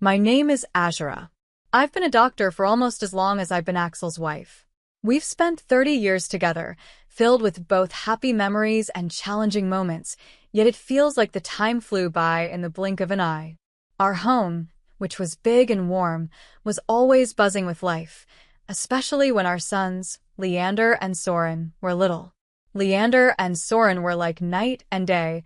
My name is Azura. I've been a doctor for almost as long as I've been Axel's wife. We've spent 30 years together, filled with both happy memories and challenging moments, yet it feels like the time flew by in the blink of an eye. Our home, which was big and warm, was always buzzing with life, especially when our sons, Leander and Soren, were little. Leander and Soren were like night and day,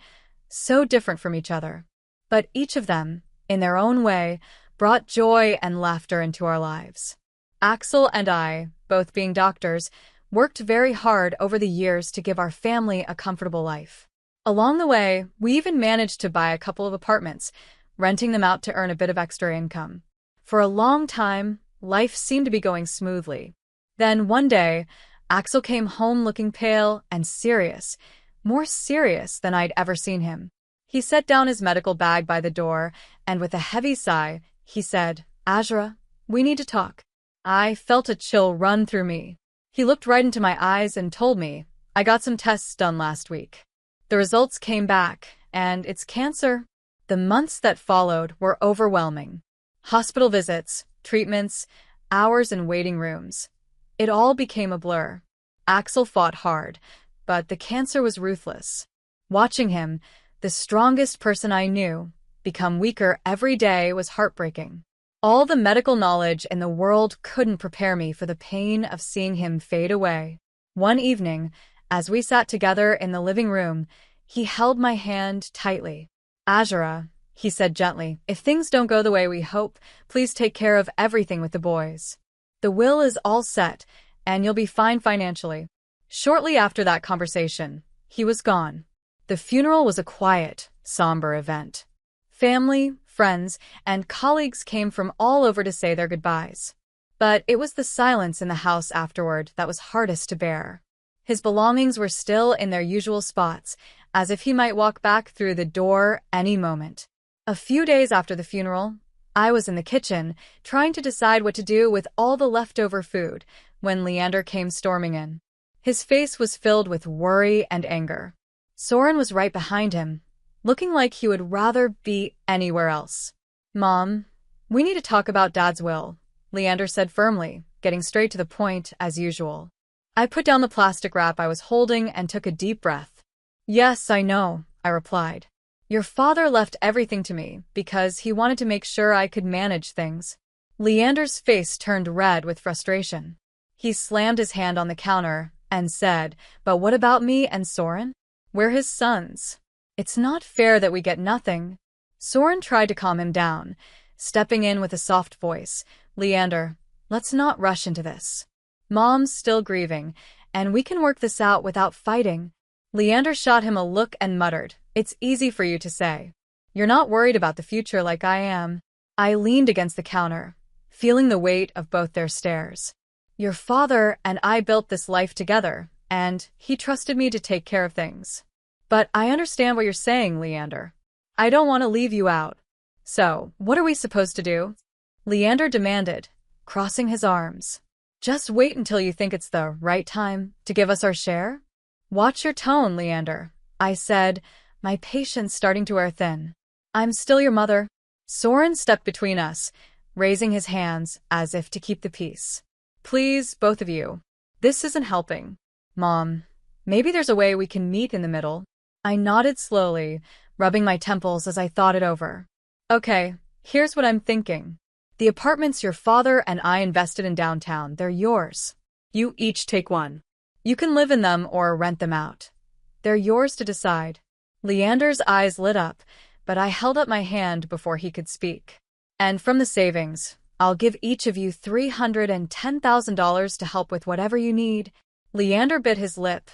so different from each other. But each of them, in their own way, brought joy and laughter into our lives. Axel and I, both being doctors, worked very hard over the years to give our family a comfortable life. Along the way, we even managed to buy a couple of apartments, renting them out to earn a bit of extra income. For a long time, life seemed to be going smoothly. Then one day, Axel came home looking pale and serious, more serious than I'd ever seen him. He set down his medical bag by the door, and with a heavy sigh, he said, "Azura, we need to talk." I felt a chill run through me. He looked right into my eyes and told me, "I got some tests done last week. The results came back, and it's cancer." The months that followed were overwhelming. Hospital visits, treatments, hours in waiting rooms. It all became a blur. Axel fought hard, but the cancer was ruthless. Watching him, the strongest person I knew, become weaker every day was heartbreaking. All the medical knowledge in the world couldn't prepare me for the pain of seeing him fade away. One evening, as we sat together in the living room, he held my hand tightly. "Azura," he said gently, "if things don't go the way we hope, please take care of everything with the boys. The will is all set, and you'll be fine financially." Shortly after that conversation, he was gone. The funeral was a quiet, somber event. Family, friends, and colleagues came from all over to say their goodbyes. But it was the silence in the house afterward that was hardest to bear. His belongings were still in their usual spots, as if he might walk back through the door any moment. A few days after the funeral, I was in the kitchen, trying to decide what to do with all the leftover food, when Leander came storming in. His face was filled with worry and anger. Soren was right behind him, looking like he would rather be anywhere else. "Mom, we need to talk about Dad's will," Leander said firmly, getting straight to the point as usual. I put down the plastic wrap I was holding and took a deep breath. "Yes, I know," I replied. "Your father left everything to me because he wanted to make sure I could manage things." Leander's face turned red with frustration. He slammed his hand on the counter and said, "But what about me and Soren? We're his sons. It's not fair that we get nothing." Soren tried to calm him down, stepping in with a soft voice. "Leander, let's not rush into this. Mom's still grieving, and we can work this out without fighting." Leander shot him a look and muttered, "It's easy for you to say. You're not worried about the future like I am." I leaned against the counter, feeling the weight of both their stares. "Your father and I built this life together, and he trusted me to take care of things. But I understand what you're saying, Leander. I don't want to leave you out. So, what are we supposed to do?" Leander demanded, crossing his arms. "Just wait until you think it's the right time to give us our share?" "Watch your tone, Leander," I said, my patience starting to wear thin. "I'm still your mother." Soren stepped between us, raising his hands as if to keep the peace. "Please, both of you. This isn't helping. Mom, maybe there's a way we can meet in the middle." I nodded slowly, rubbing my temples as I thought it over. "Okay, here's what I'm thinking. The apartments your father and I invested in downtown, they're yours. You each take one. You can live in them or rent them out. They're yours to decide." Leander's eyes lit up, but I held up my hand before he could speak. "And from the savings, I'll give each of you $310,000 to help with whatever you need." Leander bit his lip,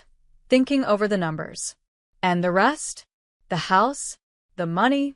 thinking over the numbers. "And the rest? The house? The money?"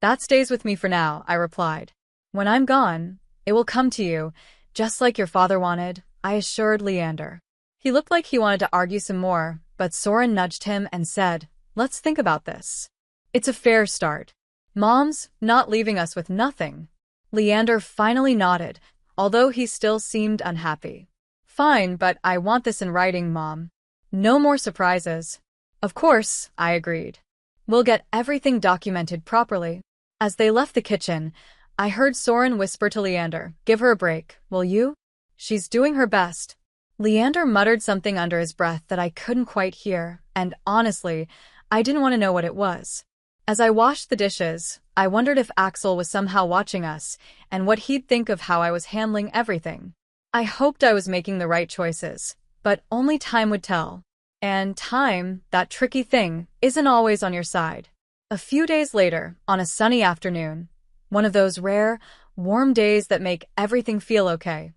"That stays with me for now," I replied. "When I'm gone, it will come to you, just like your father wanted," I assured Leander. He looked like he wanted to argue some more, but Soren nudged him and said, "Let's think about this. It's a fair start. Mom's not leaving us with nothing." Leander finally nodded, although he still seemed unhappy. "Fine, but I want this in writing, Mom. No more surprises." "Of course," I agreed. "We'll get everything documented properly." As they left the kitchen, I heard Soren whisper to Leander, "Give her a break, will you? She's doing her best." Leander muttered something under his breath that I couldn't quite hear, and honestly, I didn't want to know what it was. As I washed the dishes, I wondered if Axel was somehow watching us, and what he'd think of how I was handling everything. I hoped I was making the right choices, but only time would tell. And time, that tricky thing, isn't always on your side. A few days later, on a sunny afternoon, one of those rare, warm days that make everything feel okay,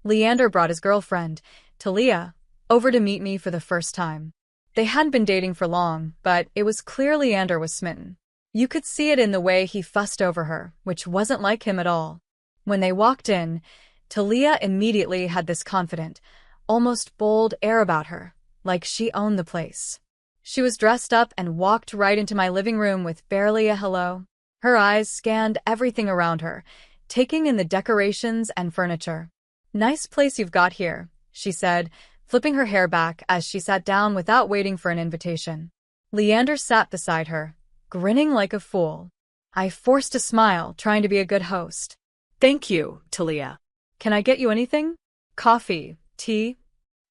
Leander brought his girlfriend, Talia, over to meet me for the first time. They hadn't been dating for long, but it was clear Leander was smitten. You could see it in the way he fussed over her, which wasn't like him at all. When they walked in, Talia immediately had this confident, almost bold air about her, like she owned the place. She was dressed up and walked right into my living room with barely a hello. Her eyes scanned everything around her, taking in the decorations and furniture. "Nice place you've got here," she said, flipping her hair back as she sat down without waiting for an invitation. Leander sat beside her, grinning like a fool. I forced a smile, trying to be a good host. "Thank you, Talia. "Can I get you anything? Coffee? Tea?"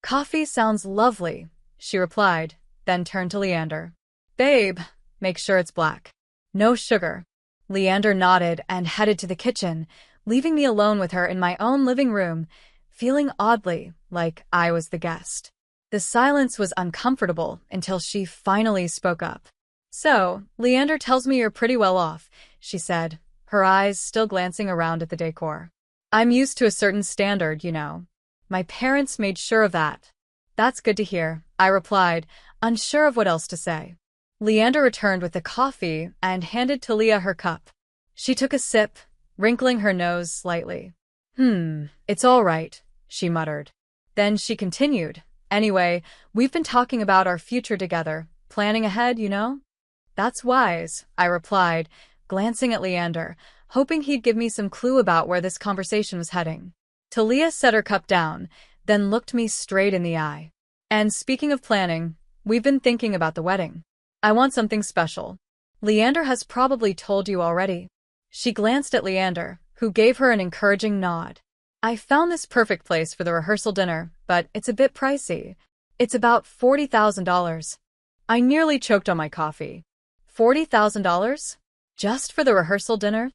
"Coffee sounds lovely," she replied, then turned to Leander. "Babe, make sure it's black. No sugar." Leander nodded and headed to the kitchen, leaving me alone with her in my own living room, feeling oddly like I was the guest. The silence was uncomfortable until she finally spoke up. "So, Leander tells me you're pretty well off," she said, her eyes still glancing around at the decor. "I'm used to a certain standard, you know. My parents made sure of that." "That's good to hear," I replied, unsure of what else to say. Leander returned with the coffee and handed Talia her cup. She took a sip, wrinkling her nose slightly. It's all right," she muttered. Then she continued, "Anyway, we've been talking about our future together, planning ahead, you know?" "That's wise," I replied, glancing at Leander, hoping he'd give me some clue about where this conversation was heading. Talia set her cup down, then looked me straight in the eye. "And speaking of planning, we've been thinking about the wedding. I want something special. Leander has probably told you already." She glanced at Leander, who gave her an encouraging nod. "I found this perfect place for the rehearsal dinner, but it's a bit pricey. It's about $40,000. I nearly choked on my coffee. $40,000? Just for the rehearsal dinner?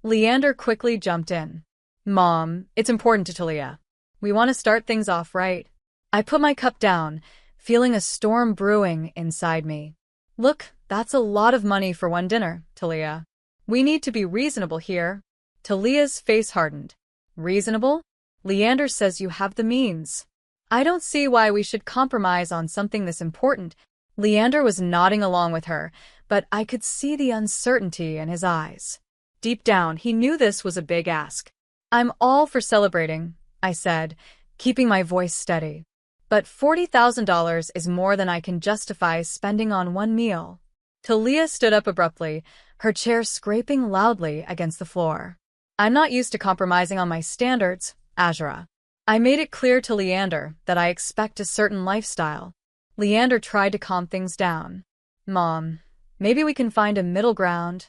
Leander quickly jumped in. "Mom, it's important to Talia. We want to start things off right." I put my cup down, feeling a storm brewing inside me. "Look, that's a lot of money for one dinner, Talia. We need to be reasonable here." Talia's face hardened. "Reasonable? Leander says you have the means. I don't see why we should compromise on something this important." Leander was nodding along with her, but I could see the uncertainty in his eyes. Deep down, he knew this was a big ask. "I'm all for celebrating," I said, keeping my voice steady. "But $40,000 is more than I can justify spending on one meal." Talia stood up abruptly, her chair scraping loudly against the floor. "I'm not used to compromising on my standards, Azura. I made it clear to Leander that I expect a certain lifestyle." Leander tried to calm things down. "Mom, maybe we can find a middle ground."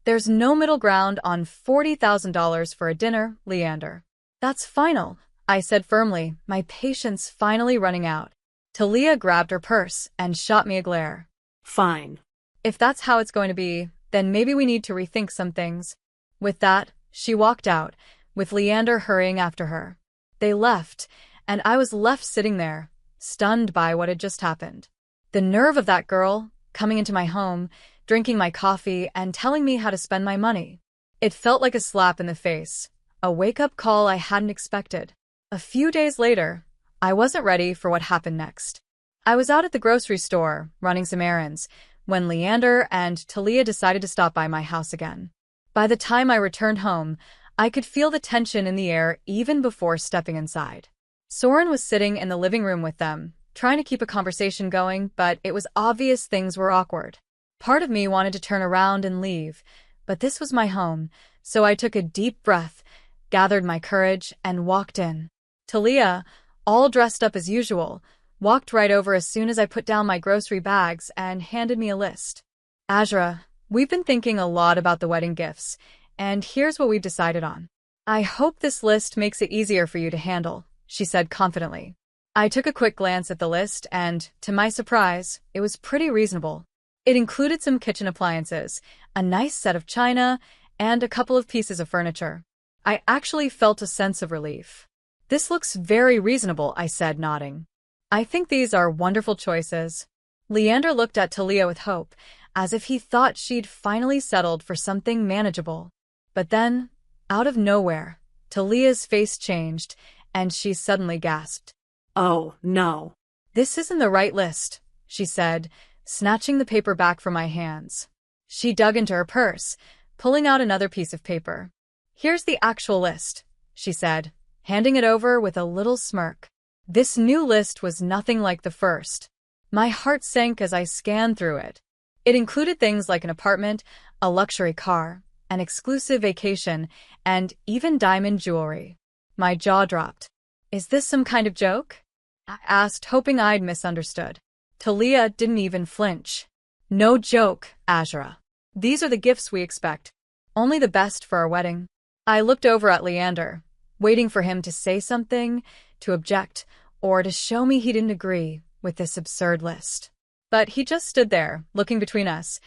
"There's no middle ground on $40,000 for a dinner, Leander." "That's final," I said firmly, my patience finally running out. Talia grabbed her purse and shot me a glare. "Fine. If that's how it's going to be, then maybe we need to rethink some things." With that, she walked out, with Leander hurrying after her. They left, and I was left sitting there, stunned by what had just happened. The nerve of that girl, coming into my home, drinking my coffee, and telling me how to spend my money. It felt like a slap in the face, a wake-up call I hadn't expected. A few days later, I wasn't ready for what happened next. I was out at the grocery store, running some errands, when Leander and Talia decided to stop by my house again. By the time I returned home, I could feel the tension in the air even before stepping inside. Soren was sitting in the living room with them, trying to keep a conversation going, but it was obvious things were awkward. Part of me wanted to turn around and leave, but this was my home, so I took a deep breath, gathered my courage, and walked in. Talia, all dressed up as usual, walked right over as soon as I put down my grocery bags and handed me a list. "Azura, we've been thinking a lot about the wedding gifts, and here's what we've decided on. I hope this list makes it easier for you to handle, she said confidently. I took a quick glance at the list and, to my surprise, it was pretty reasonable. It included some kitchen appliances, a nice set of china, and a couple of pieces of furniture. I actually felt a sense of relief. This looks very reasonable, I said, nodding. I think these are wonderful choices. Leander looked at Talia with hope, as if he thought she'd finally settled for something manageable. But then, out of nowhere, Talia's face changed, and she suddenly gasped. Oh, no. This isn't the right list, she said, snatching the paper back from my hands. She dug into her purse, pulling out another piece of paper. Here's the actual list, she said, handing it over with a little smirk. This new list was nothing like the first. My heart sank as I scanned through it. It included things like an apartment, a luxury car, an exclusive vacation, and even diamond jewelry. My jaw dropped. Is this some kind of joke? I asked, hoping I'd misunderstood. Talia didn't even flinch. No joke, Azura. These are the gifts we expect. Only the best for our wedding. I looked over at Leander, waiting for him to say something, to object, or to show me he didn't agree with this absurd list. But he just stood there, looking between us,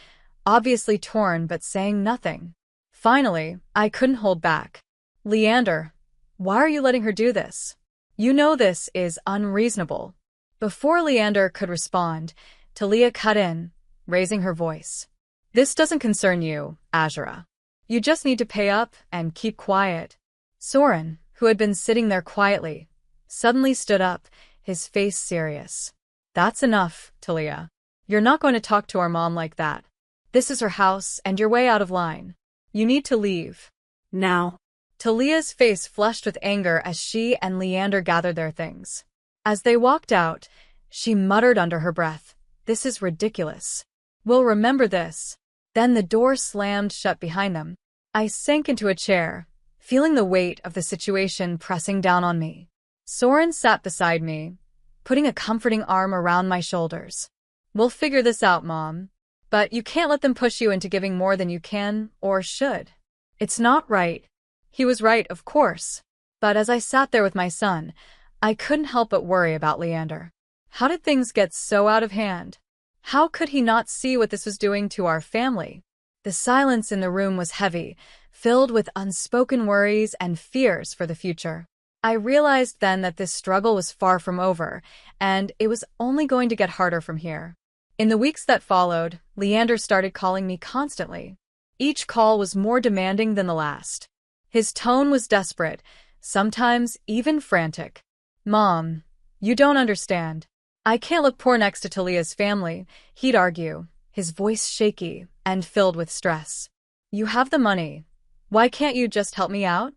obviously torn but saying nothing. Finally, I couldn't hold back. Leander, why are you letting her do this? You know this is unreasonable. Before Leander could respond, Talia cut in, raising her voice. This doesn't concern you, Azura. You just need to pay up and keep quiet. Soren, who had been sitting there quietly, suddenly stood up, his face serious. That's enough, Talia. You're not going to talk to our mom like that. This is her house, and you're way out of line. You need to leave. Now. Talia's face flushed with anger as she and Leander gathered their things. As they walked out, she muttered under her breath, "This is ridiculous. We'll remember this." Then the door slammed shut behind them. I sank into a chair, feeling the weight of the situation pressing down on me. Soren sat beside me, putting a comforting arm around my shoulders. We'll figure this out, Mom. But you can't let them push you into giving more than you can or should. It's not right. He was right, of course. But as I sat there with my son, I couldn't help but worry about Leander. How did things get so out of hand? How could he not see what this was doing to our family? The silence in the room was heavy, filled with unspoken worries and fears for the future. I realized then that this struggle was far from over, and it was only going to get harder from here. In the weeks that followed, Leander started calling me constantly. Each call was more demanding than the last. His tone was desperate, sometimes even frantic. Mom, you don't understand. I can't look poor next to Talia's family, he'd argue, his voice shaky and filled with stress. You have the money. Why can't you just help me out?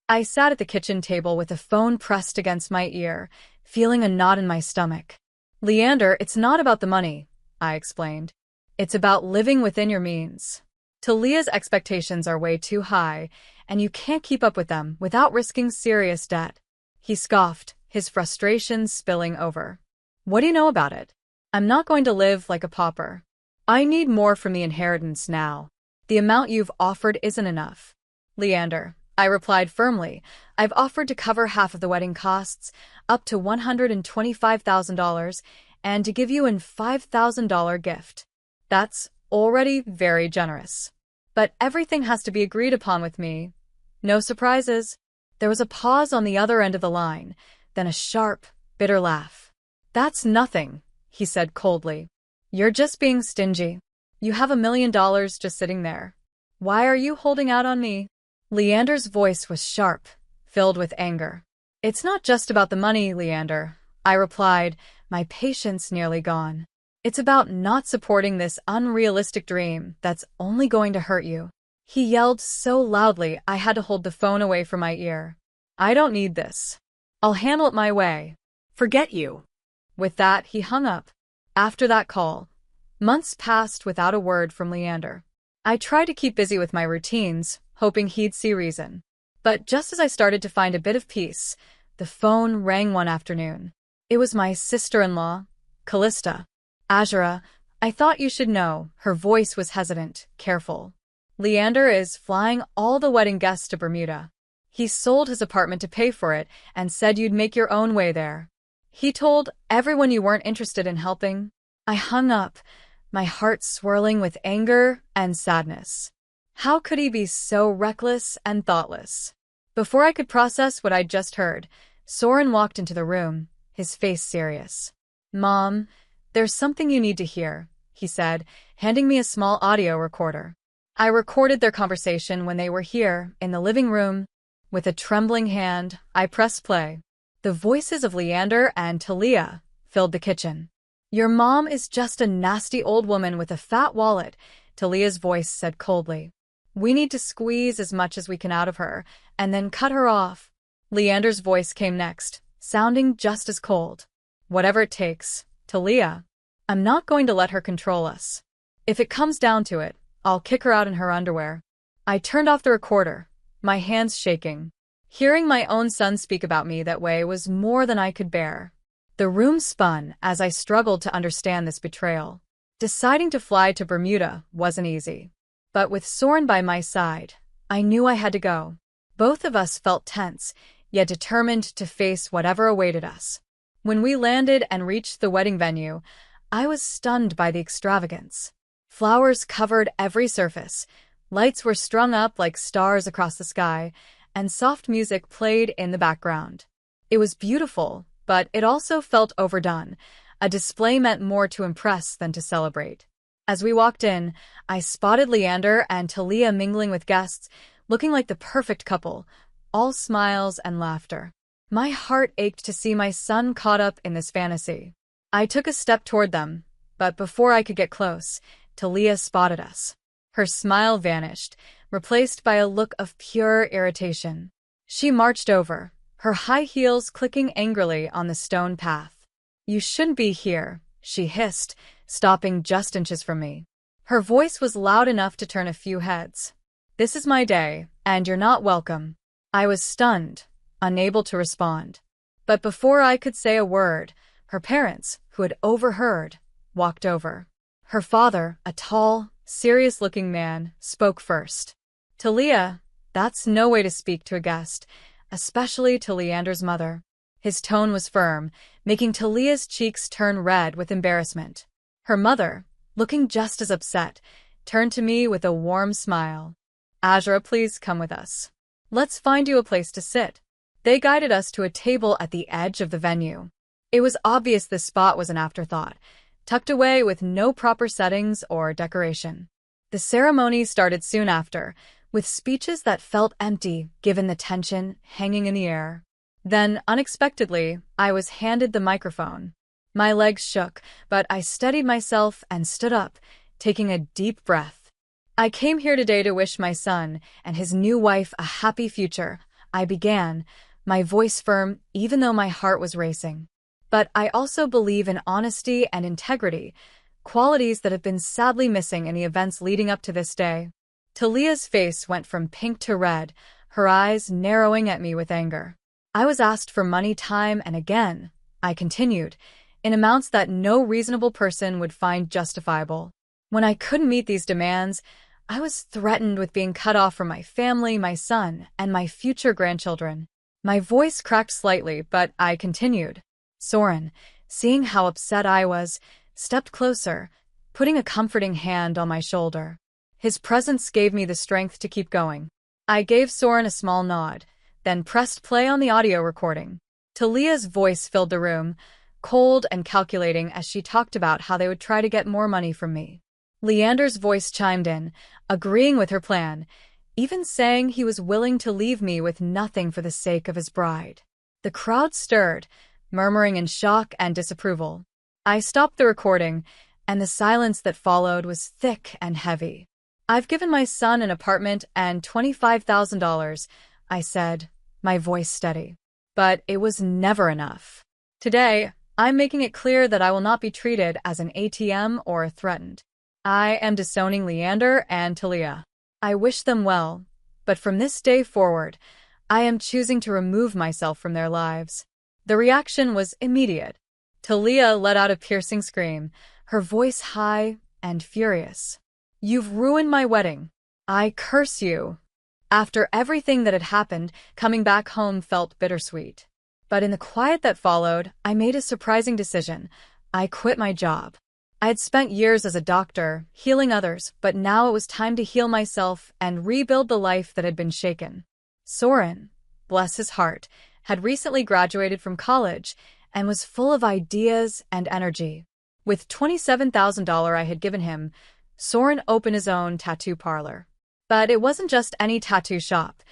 I sat at the kitchen table with the phone pressed against my ear, feeling a knot in my stomach. Leander, it's not about the money, I explained. It's about living within your means. Talia's expectations are way too high, and you can't keep up with them without risking serious debt. He scoffed, his frustration spilling over. What do you know about it? I'm not going to live like a pauper. I need more from the inheritance now. The amount you've offered isn't enough. Leander, I replied firmly, I've offered to cover half of the wedding costs, up to $125,000, and to give you a $5,000 gift. That's already very generous. But everything has to be agreed upon with me. No surprises. There was a pause on the other end of the line, then a sharp, bitter laugh. That's nothing, he said coldly. You're just being stingy. You have $1 million just sitting there. Why are you holding out on me? Leander's voice was sharp, filled with anger. It's not just about the money, Leander, I replied, my patience nearly gone. It's about not supporting this unrealistic dream that's only going to hurt you. He yelled so loudly I had to hold the phone away from my ear. I don't need this. I'll handle it my way. Forget you. With that, he hung up. After that call, months passed without a word from Leander. I tried to keep busy with my routines, hoping he'd see reason. But just as I started to find a bit of peace, the phone rang one afternoon. It was my sister-in-law, Callista. Azura, I thought you should know. Her voice was hesitant, careful. Leander is flying all the wedding guests to Bermuda. He sold his apartment to pay for it and said you'd make your own way there. He told everyone you weren't interested in helping. I hung up, my heart swirling with anger and sadness. How could he be so reckless and thoughtless? Before I could process what I'd just heard, Soren walked into the room, his face serious. "Mom, there's something you need to hear," he said, handing me a small audio recorder. I recorded their conversation when they were here, in the living room. With a trembling hand, I pressed play. The voices of Leander and Talia filled the kitchen. "Your mom is just a nasty old woman with a fat wallet," Talia's voice said coldly. "We need to squeeze as much as we can out of her, and then cut her off." Leander's voice came next, sounding just as cold. "Whatever it takes, Talia. I'm not going to let her control us. If it comes down to it, I'll kick her out in her underwear." I turned off the recorder, my hands shaking. Hearing my own son speak about me that way was more than I could bear. The room spun as I struggled to understand this betrayal. Deciding to fly to Bermuda wasn't easy. But with Soren by my side, I knew I had to go. Both of us felt tense, yet determined to face whatever awaited us. When we landed and reached the wedding venue, I was stunned by the extravagance. Flowers covered every surface, lights were strung up like stars across the sky, and soft music played in the background. It was beautiful, but it also felt overdone. A display meant more to impress than to celebrate. As we walked in, I spotted Leander and Talia mingling with guests, looking like the perfect couple, all smiles and laughter. My heart ached to see my son caught up in this fantasy. I took a step toward them, but before I could get close, Talia spotted us. Her smile vanished, replaced by a look of pure irritation. She marched over, her high heels clicking angrily on the stone path. "You shouldn't be here," she hissed, stopping just inches from me. Her voice was loud enough to turn a few heads. "This is my day, and you're not welcome." I was stunned, unable to respond. But before I could say a word, her parents, who had overheard, walked over. Her father, a tall, serious-looking man, spoke first. "Talia, that's no way to speak to a guest, especially to Leander's mother." His tone was firm, making Talia's cheeks turn red with embarrassment. Her mother, looking just as upset, turned to me with a warm smile. "Azra, please come with us. Let's find you a place to sit." They guided us to a table at the edge of the venue. It was obvious this spot was an afterthought, tucked away with no proper settings or decoration. The ceremony started soon after, with speeches that felt empty given the tension hanging in the air. Then, unexpectedly, I was handed the microphone. My legs shook, but I steadied myself and stood up, taking a deep breath. "I came here today to wish my son and his new wife a happy future," I began, my voice firm even though my heart was racing. "But I also believe in honesty and integrity, qualities that have been sadly missing in the events leading up to this day." Talia's face went from pink to red, her eyes narrowing at me with anger. "I was asked for money time and again," I continued, "in amounts that no reasonable person would find justifiable. When I couldn't meet these demands, I was threatened with being cut off from my family, my son, and my future grandchildren." My voice cracked slightly, but I continued. Soren, seeing how upset I was, stepped closer, putting a comforting hand on my shoulder. His presence gave me the strength to keep going. I gave Soren a small nod, then pressed play on the audio recording. Talia's voice filled the room, cold and calculating as she talked about how they would try to get more money from me. Leander's voice chimed in, agreeing with her plan, even saying he was willing to leave me with nothing for the sake of his bride. The crowd stirred, murmuring in shock and disapproval. I stopped the recording, and the silence that followed was thick and heavy. "I've given my son an apartment and $25,000, I said, my voice steady. "But it was never enough. Today, I'm making it clear that I will not be treated as an ATM or threatened. I am disowning Leander and Talia. I wish them well, but from this day forward, I am choosing to remove myself from their lives." The reaction was immediate. Talia let out a piercing scream, her voice high and furious. "You've ruined my wedding. I curse you. After everything that had happened, coming back home felt bittersweet. But in the quiet that followed, I made a surprising decision. I quit my job. I had spent years as a doctor, healing others, but now it was time to heal myself and rebuild the life that had been shaken. Soren, bless his heart, had recently graduated from college and was full of ideas and energy. With $27,000 I had given him, Soren opened his own tattoo parlor. But it wasn't just any tattoo shop.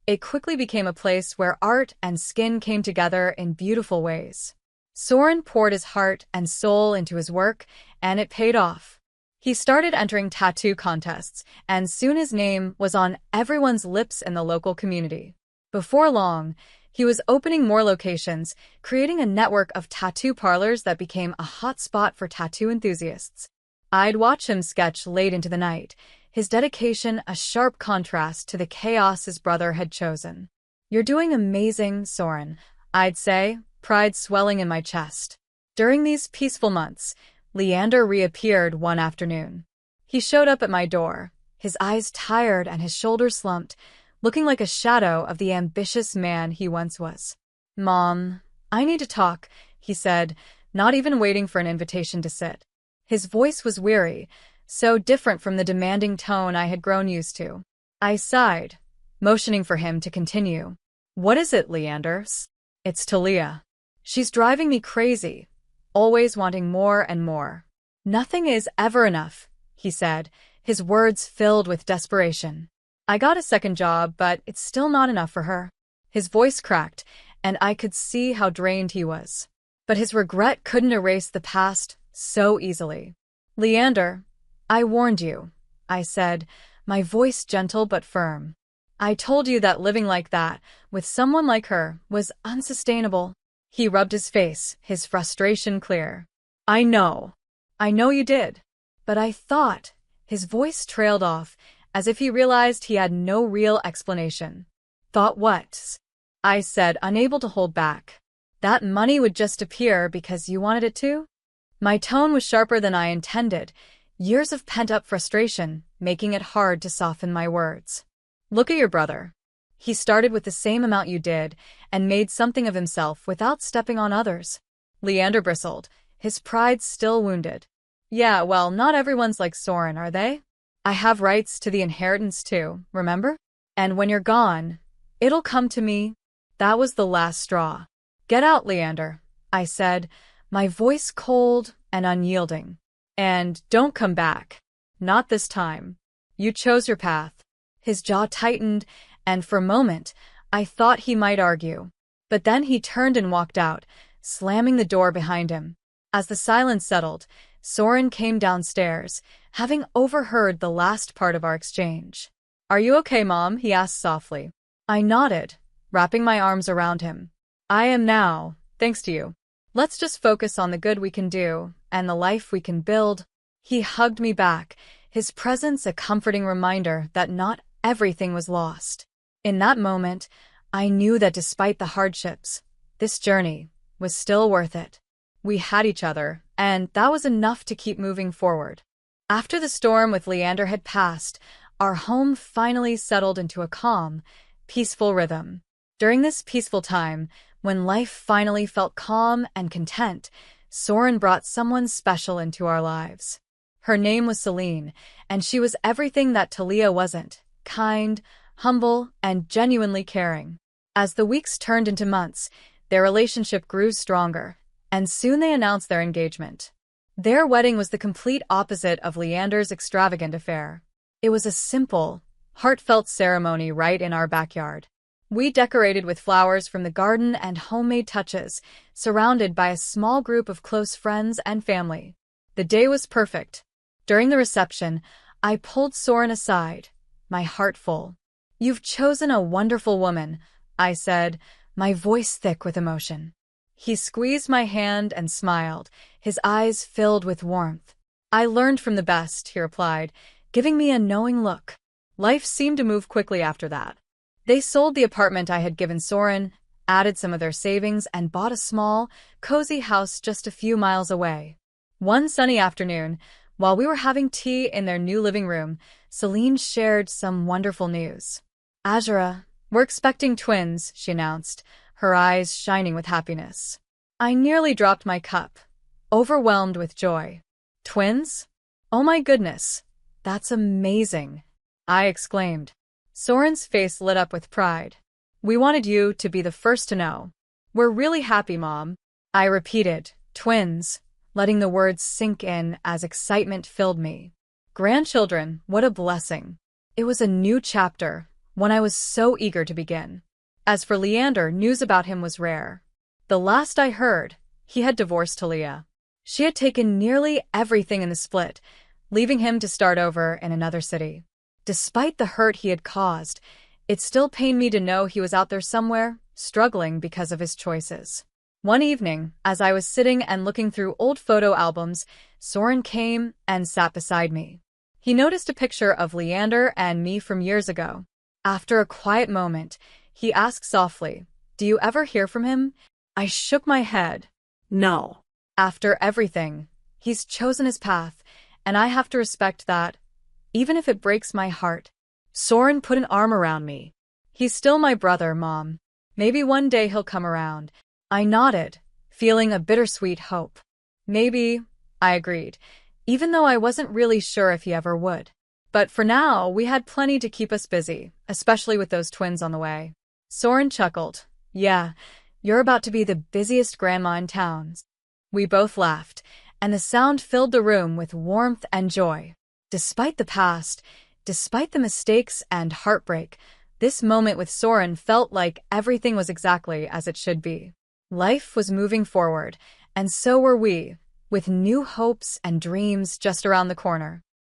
It quickly became a place where art and skin came together in beautiful ways. Soren poured his heart and soul into his work, and it paid off. He started entering tattoo contests, and soon his name was on everyone's lips in the local community. Before long, he was opening more locations, creating a network of tattoo parlors that became a hot spot for tattoo enthusiasts. I'd watch him sketch late into the night, his dedication a sharp contrast to the chaos his brother had chosen. "You're doing amazing, Soren," I'd say, pride swelling in my chest. During these peaceful months, Leander reappeared one afternoon. He showed up at my door, his eyes tired and his shoulders slumped, looking like a shadow of the ambitious man he once was. "Mom, I need to talk," he said, not even waiting for an invitation to sit. His voice was weary, so different from the demanding tone I had grown used to. I sighed, motioning for him to continue. "What is it, Leanders?" "It's Talia. She's driving me crazy, always wanting more and more." "Nothing is ever enough," he said, his words filled with desperation. "I got a second job, but it's still not enough for her." His voice cracked, and I could see how drained he was. But his regret couldn't erase the past so easily. "Leander, I warned you," I said, my voice gentle but firm. "I told you that living like that, with someone like her, was unsustainable." He rubbed his face, his frustration clear. I know you did." But I thought, his voice trailed off, as if he realized he had no real explanation. "Thought what?" I said, unable to hold back. "That money would just appear because you wanted it to?" My tone was sharper than I intended, years of pent-up frustration, making it hard to soften my words. "Look at your brother. He started with the same amount you did, and made something of himself without stepping on others." Leander bristled, his pride still wounded. "Yeah, well, not everyone's like Soren, are they? I have rights to the inheritance too, remember? And when you're gone, it'll come to me." That was the last straw. "Get out, Leander," I said, my voice cold and unyielding. "And don't come back. Not this time. You chose your path." His jaw tightened, and for a moment, I thought he might argue. But then he turned and walked out, slamming the door behind him. As the silence settled, Soren came downstairs, having overheard the last part of our exchange. "Are you okay, Mom?" he asked softly. I nodded, wrapping my arms around him. "I am now, thanks to you. Let's just focus on the good we can do, and the life we can build." He hugged me back, his presence a comforting reminder that not everything was lost. In that moment, I knew that despite the hardships, this journey was still worth it. We had each other, and that was enough to keep moving forward. After the storm with Leander had passed, our home finally settled into a calm, peaceful rhythm. During this peaceful time, when life finally felt calm and content, Soren brought someone special into our lives. Her name was Celine, and she was everything that Talia wasn't: kind, humble, and genuinely caring. As the weeks turned into months, their relationship grew stronger, and soon they announced their engagement. Their wedding was the complete opposite of Leander's extravagant affair. It was a simple, heartfelt ceremony right in our backyard. We decorated with flowers from the garden and homemade touches, surrounded by a small group of close friends and family. The day was perfect. During the reception, I pulled Soren aside, my heart full. "You've chosen a wonderful woman," I said, my voice thick with emotion. He squeezed my hand and smiled, his eyes filled with warmth. "I learned from the best," he replied, giving me a knowing look. Life seemed to move quickly after that. They sold the apartment I had given Soren, added some of their savings, and bought a small, cozy house just a few miles away. One sunny afternoon, While we were having tea in their new living room, Celine shared some wonderful news. Azura, we're expecting twins, she announced, her eyes shining with happiness. I nearly dropped my cup, overwhelmed with joy. Twins? Oh my goodness, that's amazing, I exclaimed. Soren's face lit up with pride. We wanted you to be the first to know. We're really happy, Mom. I repeated, twins, letting the words sink in as excitement filled me. Grandchildren, what a blessing. It was a new chapter, one I was so eager to begin. As for Leander, news about him was rare. The last I heard, he had divorced Talia. She had taken nearly everything in the split, leaving him to start over in another city. Despite the hurt he had caused, it still pained me to know he was out there somewhere, struggling because of his choices. One evening, as I was sitting and looking through old photo albums, Soren came and sat beside me. He noticed a picture of Leander and me from years ago. After a quiet moment, he asked softly, "Do you ever hear from him?" I shook my head. No. After everything, he's chosen his path, and I have to respect that, even if it breaks my heart. Soren put an arm around me. He's still my brother, Mom. Maybe one day he'll come around. I nodded, feeling a bittersweet hope. Maybe, I agreed, even though I wasn't really sure if he ever would. But for now, we had plenty to keep us busy, especially with those twins on the way. Soren chuckled. Yeah, you're about to be the busiest grandma in town. We both laughed, and the sound filled the room with warmth and joy. Despite the past, despite the mistakes and heartbreak, this moment with Soren felt like everything was exactly as it should be. Life was moving forward, and so were we, with new hopes and dreams just around the corner.